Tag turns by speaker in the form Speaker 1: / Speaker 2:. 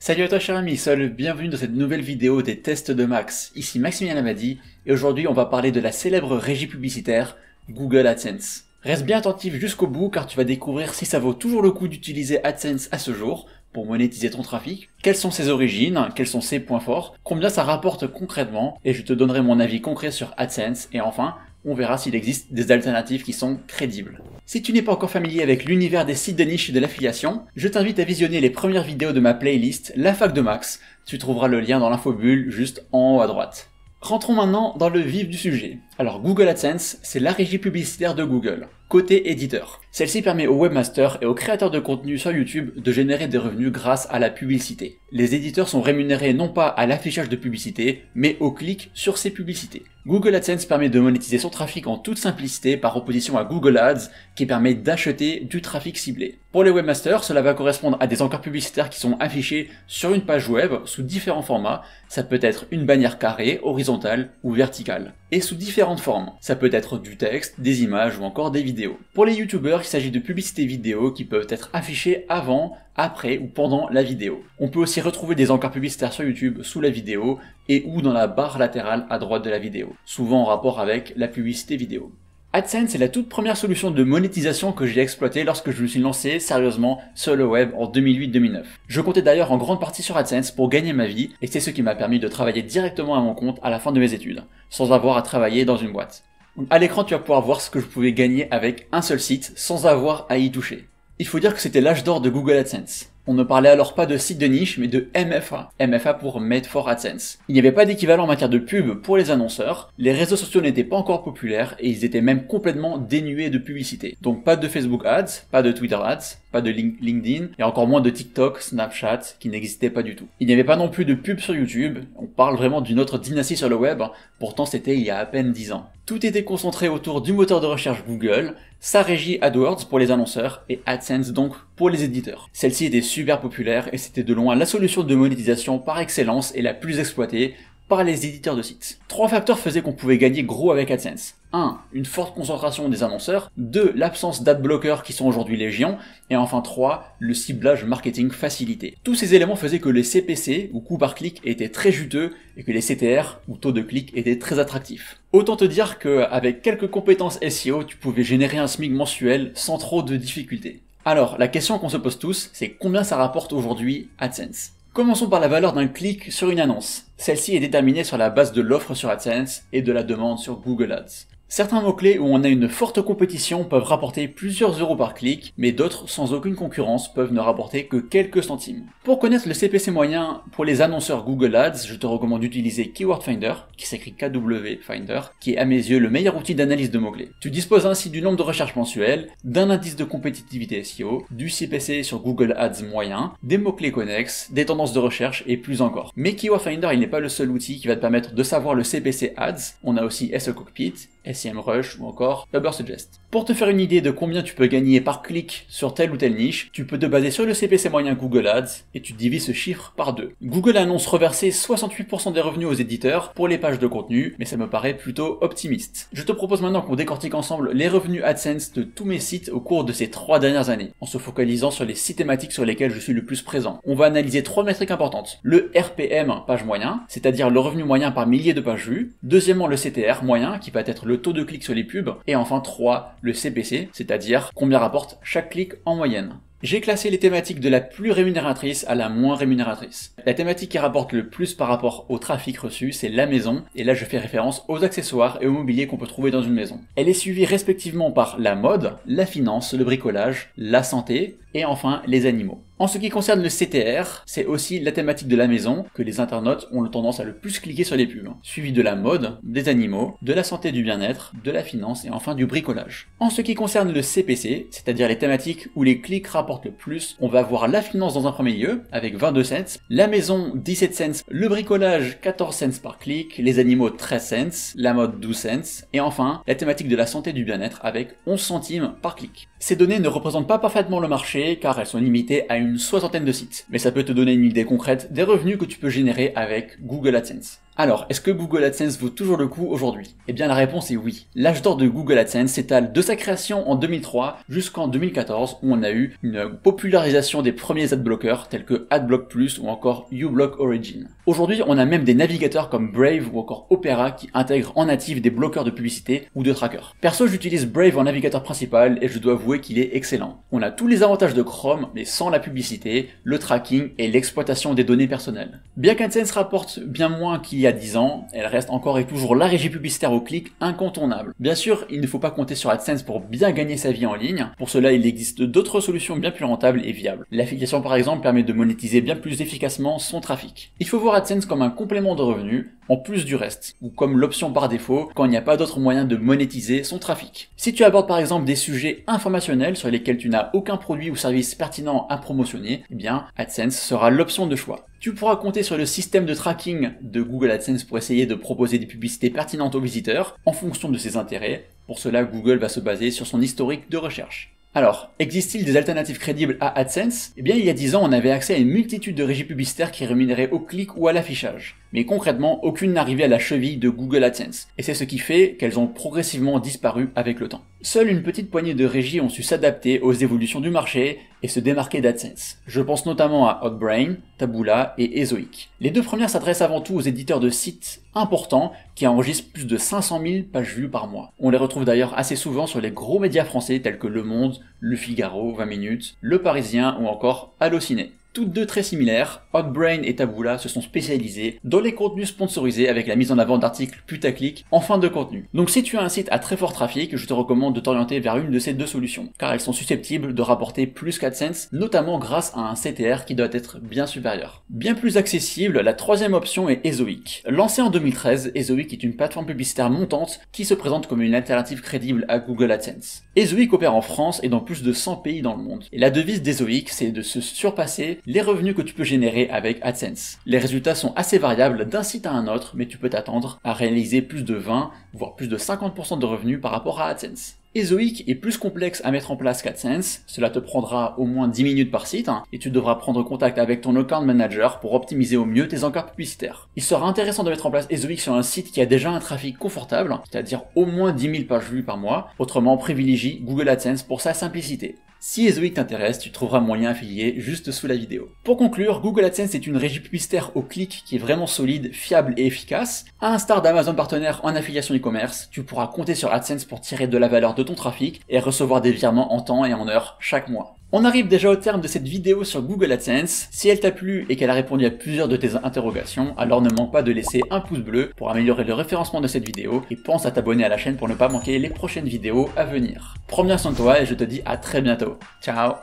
Speaker 1: Salut à toi cher ami, bienvenue dans cette nouvelle vidéo des tests de Max. Ici Maximilien Lamadi et aujourd'hui on va parler de la célèbre régie publicitaire Google AdSense. Reste bien attentif jusqu'au bout car tu vas découvrir si ça vaut toujours le coup d'utiliser AdSense à ce jour pour monétiser ton trafic, quelles sont ses origines, quels sont ses points forts, combien ça rapporte concrètement et je te donnerai mon avis concret sur AdSense et enfin on verra s'il existe des alternatives qui sont crédibles. Si tu n'es pas encore familier avec l'univers des sites de niche et de l'affiliation, je t'invite à visionner les premières vidéos de ma playlist La Fac de Max. Tu trouveras le lien dans l'infobulle juste en haut à droite. Rentrons maintenant dans le vif du sujet. Alors Google AdSense, c'est la régie publicitaire de Google. Côté éditeur. Celle-ci permet aux webmasters et aux créateurs de contenu sur YouTube de générer des revenus grâce à la publicité. Les éditeurs sont rémunérés non pas à l'affichage de publicité, mais au clic sur ces publicités. Google AdSense permet de monétiser son trafic en toute simplicité par opposition à Google Ads qui permet d'acheter du trafic ciblé. Pour les webmasters, cela va correspondre à des encarts publicitaires qui sont affichés sur une page web sous différents formats. Ça peut être une bannière carrée, horizontale ou verticale. Et sous différentes formes. Ça peut être du texte, des images ou encore des vidéos. Pour les youtubeurs, il s'agit de publicités vidéo qui peuvent être affichées avant, après ou pendant la vidéo. On peut aussi retrouver des encarts publicitaires sur YouTube sous la vidéo et ou dans la barre latérale à droite de la vidéo, souvent en rapport avec la publicité vidéo. AdSense est la toute première solution de monétisation que j'ai exploitée lorsque je me suis lancé sérieusement sur le web en 2008-2009. Je comptais d'ailleurs en grande partie sur AdSense pour gagner ma vie et c'est ce qui m'a permis de travailler directement à mon compte à la fin de mes études, sans avoir à travailler dans une boîte. Donc, à l'écran tu vas pouvoir voir ce que je pouvais gagner avec un seul site sans avoir à y toucher. Il faut dire que c'était l'âge d'or de Google AdSense. On ne parlait alors pas de site de niche, mais de MFA. MFA pour Made for AdSense. Il n'y avait pas d'équivalent en matière de pub pour les annonceurs, les réseaux sociaux n'étaient pas encore populaires et ils étaient même complètement dénués de publicité. Donc pas de Facebook Ads, pas de Twitter Ads, pas de LinkedIn et encore moins de TikTok, Snapchat qui n'existaient pas du tout. Il n'y avait pas non plus de pub sur YouTube, on parle vraiment d'une autre dynastie sur le web, pourtant c'était il y a à peine 10 ans. Tout était concentré autour du moteur de recherche Google, sa régie AdWords pour les annonceurs et AdSense donc pour les éditeurs. Celle-ci était super populaire et c'était de loin la solution de monétisation par excellence et la plus exploitée par les éditeurs de sites. 3 facteurs faisaient qu'on pouvait gagner gros avec AdSense. 1. Une forte concentration des annonceurs. 2. L'absence d'adblockers qui sont aujourd'hui légion. Et enfin 3. Le ciblage marketing facilité. Tous ces éléments faisaient que les CPC, ou coût par clic, étaient très juteux et que les CTR, ou taux de clic, étaient très attractifs. Autant te dire qu'avec quelques compétences SEO, tu pouvais générer un SMIC mensuel sans trop de difficultés. Alors, la question qu'on se pose tous, c'est combien ça rapporte aujourd'hui AdSense ? Commençons par la valeur d'un clic sur une annonce. Celle-ci est déterminée sur la base de l'offre sur AdSense et de la demande sur Google Ads. Certains mots-clés où on a une forte compétition peuvent rapporter plusieurs euros par clic, mais d'autres sans aucune concurrence peuvent ne rapporter que quelques centimes. Pour connaître le CPC moyen pour les annonceurs Google Ads, je te recommande d'utiliser Keyword Finder, qui s'écrit KW Finder, qui est à mes yeux le meilleur outil d'analyse de mots-clés. Tu disposes ainsi du nombre de recherches mensuelles, d'un indice de compétitivité SEO, du CPC sur Google Ads moyen, des mots-clés connexes, des tendances de recherche et plus encore. Mais Keyword Finder, il n'est pas le seul outil qui va te permettre de savoir le CPC Ads, on a aussi SEO Cockpit, SEMrush ou encore Ubersuggest. Pour te faire une idée de combien tu peux gagner par clic sur telle ou telle niche, tu peux te baser sur le CPC moyen Google Ads et tu divises ce chiffre par 2. Google annonce reverser 68% des revenus aux éditeurs pour les pages de contenu, mais ça me paraît plutôt optimiste. Je te propose maintenant qu'on décortique ensemble les revenus AdSense de tous mes sites au cours de ces 3 dernières années, en se focalisant sur les sites thématiques sur lesquels je suis le plus présent. On va analyser 3 métriques importantes. Le RPM, page moyen, c'est-à-dire le revenu moyen par millier de pages vues. Deuxièmement, le CTR moyen, qui va être le taux de clic sur les pubs. Et enfin 3, le CPC, c'est-à-dire combien rapporte chaque clic en moyenne. J'ai classé les thématiques de la plus rémunératrice à la moins rémunératrice. La thématique qui rapporte le plus par rapport au trafic reçu, c'est la maison, et là je fais référence aux accessoires et au mobilier qu'on peut trouver dans une maison. Elle est suivie respectivement par la mode, la finance, le bricolage, la santé, et enfin les animaux. En ce qui concerne le CTR, c'est aussi la thématique de la maison que les internautes ont tendance à le plus cliquer sur les pubs, suivi de la mode, des animaux, de la santé et du bien-être, de la finance et enfin du bricolage. En ce qui concerne le CPC, c'est-à-dire les thématiques où les clics rapportent le plus, on va voir la finance dans un premier lieu, avec 22 cents, la maison 17 cents, le bricolage 14 cents par clic, les animaux 13 cents, la mode 12 cents, et enfin la thématique de la santé et du bien-être avec 11 centimes par clic. Ces données ne représentent pas parfaitement le marché car elles sont limitées à une soixantaine de sites, mais ça peut te donner une idée concrète des revenus que tu peux générer avec Google AdSense. Alors, est-ce que Google AdSense vaut toujours le coup aujourd'hui? Eh bien la réponse est oui. L'âge d'or de Google AdSense s'étale de sa création en 2003 jusqu'en 2014 où on a eu une popularisation des premiers adblockers tels que AdBlock Plus ou encore uBlock Origin. Aujourd'hui, on a même des navigateurs comme Brave ou encore Opera qui intègrent en natif des bloqueurs de publicité ou de trackers. Perso, j'utilise Brave en navigateur principal et je dois avouer qu'il est excellent. On a tous les avantages de Chrome mais sans la publicité, le tracking et l'exploitation des données personnelles. Bien qu'AdSense rapporte bien moins qu'il y a 10 ans, elle reste encore et toujours la régie publicitaire au clic incontournable. Bien sûr, il ne faut pas compter sur AdSense pour bien gagner sa vie en ligne. Pour cela, il existe d'autres solutions bien plus rentables et viables. L'affiliation par exemple permet de monétiser bien plus efficacement son trafic. Il faut voir AdSense comme un complément de revenus, en plus du reste, ou comme l'option par défaut quand il n'y a pas d'autre moyen de monétiser son trafic. Si tu abordes par exemple des sujets informationnels sur lesquels tu n'as aucun produit ou service pertinent à promotionner, eh bien AdSense sera l'option de choix. Tu pourras compter sur le système de tracking de Google AdSense pour essayer de proposer des publicités pertinentes aux visiteurs en fonction de ses intérêts. Pour cela, Google va se baser sur son historique de recherche. Alors, existe-t-il des alternatives crédibles à AdSense? Eh bien, il y a 10 ans, on avait accès à une multitude de régies publicitaires qui rémunéraient au clic ou à l'affichage. Mais concrètement, aucune n'arrivait à la cheville de Google AdSense. Et c'est ce qui fait qu'elles ont progressivement disparu avec le temps. Seule une petite poignée de régies ont su s'adapter aux évolutions du marché et se démarquer d'AdSense. Je pense notamment à Outbrain, Taboola et Ezoic. Les deux premières s'adressent avant tout aux éditeurs de sites importants qui enregistrent plus de 500 000 pages vues par mois. On les retrouve d'ailleurs assez souvent sur les gros médias français tels que Le Monde, Le Figaro, 20 minutes, Le Parisien ou encore Allociné. Toutes deux très similaires, Outbrain et Taboola se sont spécialisés dans les contenus sponsorisés avec la mise en avant d'articles putaclic en fin de contenu. Donc si tu as un site à très fort trafic, je te recommande de t'orienter vers une de ces deux solutions, car elles sont susceptibles de rapporter plus qu'AdSense, notamment grâce à un CTR qui doit être bien supérieur. Bien plus accessible, la troisième option est Ezoic. Lancée en 2013, Ezoic est une plateforme publicitaire montante qui se présente comme une alternative crédible à Google AdSense. Ezoic opère en France et dans plus de 100 pays dans le monde. Et la devise d'Ezoic, c'est de se surpasser les revenus que tu peux générer avec AdSense. Les résultats sont assez variables d'un site à un autre, mais tu peux t'attendre à réaliser plus de 20, voire plus de 50% de revenus par rapport à AdSense. Ezoic est plus complexe à mettre en place qu'AdSense, cela te prendra au moins 10 minutes par site, et tu devras prendre contact avec ton account manager pour optimiser au mieux tes encarts publicitaires. Il sera intéressant de mettre en place Ezoic sur un site qui a déjà un trafic confortable, c'est-à-dire au moins 10 000 pages vues par mois, autrement privilégie Google AdSense pour sa simplicité. Si Ezoic t'intéresse, tu trouveras mon lien affilié juste sous la vidéo. Pour conclure, Google AdSense est une régie publicitaire au clic qui est vraiment solide, fiable et efficace. À l'instar d'Amazon partenaire en affiliation e-commerce, tu pourras compter sur AdSense pour tirer de la valeur de ton trafic et recevoir des virements en temps et en heure chaque mois. On arrive déjà au terme de cette vidéo sur Google AdSense. Si elle t'a plu et qu'elle a répondu à plusieurs de tes interrogations, alors ne manque pas de laisser un pouce bleu pour améliorer le référencement de cette vidéo et pense à t'abonner à la chaîne pour ne pas manquer les prochaines vidéos à venir. Prends bien soin de toi et je te dis à très bientôt. Ciao!